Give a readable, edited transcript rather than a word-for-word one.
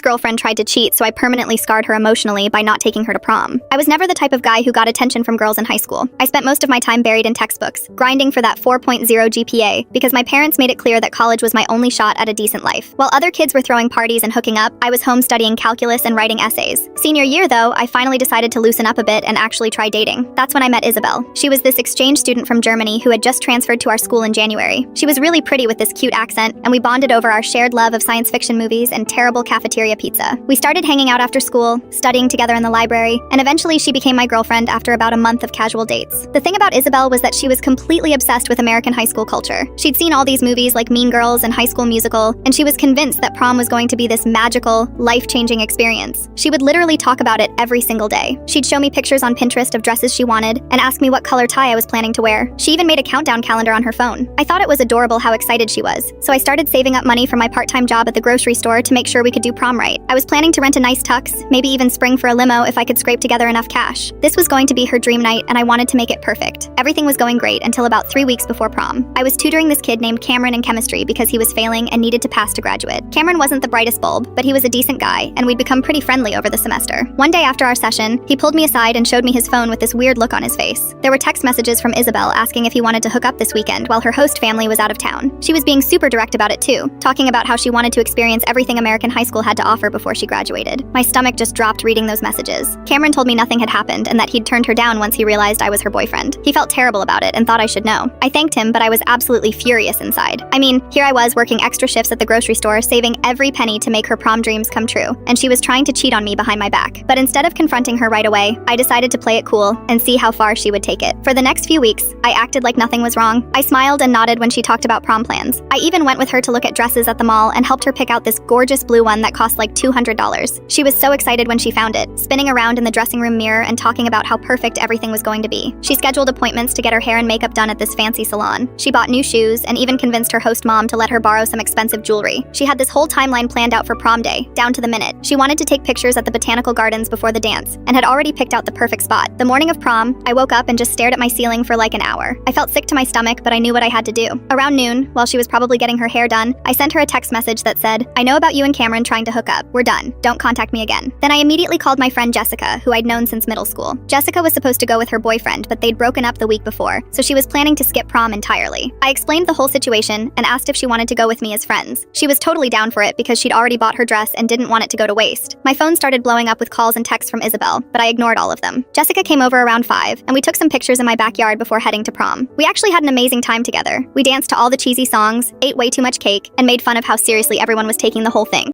ex-girlfriend tried to cheat, so I permanently scarred her emotionally by not taking her to prom. I was never the type of guy who got attention from girls in high school. I spent most of my time buried in textbooks, grinding for that 4.0 GPA, because my parents made it clear that college was my only shot at a decent life. While other kids were throwing parties and hooking up, I was home studying calculus and writing essays. Senior year, though, I finally decided to loosen up a bit and actually try dating. That's when I met Isabel. She was this exchange student from Germany who had just transferred to our school in January. She was really pretty with this cute accent, and we bonded over our shared love of science fiction movies and terrible cafeteria pizza. We started hanging out after school, studying together in the library, and eventually she became my girlfriend after about a month of casual dates. The thing about Isabel was that she was completely obsessed with American high school culture. She'd seen all these movies like Mean Girls and High School Musical, and she was convinced that prom was going to be this magical, life-changing experience. She would literally talk about it every single day. She'd show me pictures on Pinterest of dresses she wanted and ask me what color tie I was planning to wear. She even made a countdown calendar on her phone. I thought it was adorable how excited she was, so I started saving up money from my part-time job at the grocery store to make sure we could do prom right. I was planning to rent a nice tux, maybe even spring for a limo if I could scrape together enough cash. This was going to be her dream night, and I wanted to make it perfect. Everything was going great until about 3 weeks before prom. I was tutoring this kid named Cameron in chemistry because he was failing and needed to pass to graduate. Cameron wasn't the brightest bulb, but he was a decent guy, and we'd become pretty friendly over the semester. One day after our session, he pulled me aside and showed me his phone with this weird look on his face. There were text messages from Isabel asking if he wanted to hook up this weekend while her host family was out of town. She was being super direct about it too, talking about how she wanted to experience everything American high school had to offer before she graduated. My stomach just dropped reading those messages. Cameron told me nothing had happened and that he'd turned her down once he realized I was her boyfriend. He felt terrible about it and thought I should know. I thanked him, but I was absolutely furious inside. I mean, here I was working extra shifts at the grocery store, saving every penny to make her prom dreams come true, and she was trying to cheat on me behind my back. But instead of confronting her right away, I decided to play it cool and see how far she would take it. For the next few weeks, I acted like nothing was wrong. I smiled and nodded when she talked about prom plans. I even went with her to look at dresses at the mall and helped her pick out this gorgeous blue one that cost like $200. She was so excited when she found it, spinning around in the dressing room mirror and talking about how perfect everything was going to be. She scheduled appointments to get her hair and makeup done at this fancy salon. She bought new shoes and even convinced her host mom to let her borrow some expensive jewelry. She had this whole timeline planned out for prom day, down to the minute. She wanted to take pictures at the botanical gardens before the dance and had already picked out the perfect spot. The morning of prom, I woke up and just stared at my ceiling for like an hour. I felt sick to my stomach, but I knew what I had to do. Around noon, while she was probably getting her hair done, I sent her a text message that said, "I know about you and Cameron trying to hook up. We're done. Don't contact me again." Then I immediately called my friend Jessica, who I'd known since middle school. Jessica was supposed to go with her boyfriend, but they'd broken up the week before, so she was planning to skip prom entirely. I explained the whole situation and asked if she wanted to go with me as friends. She was totally down for it because she'd already bought her dress and didn't want it to go to waste. My phone started blowing up with calls and texts from Isabel, but I ignored all of them. Jessica came over around 5, and we took some pictures in my backyard before heading to prom. We actually had an amazing time together. We danced to all the cheesy songs, ate way too much cake, and made fun of how seriously everyone was taking the whole thing.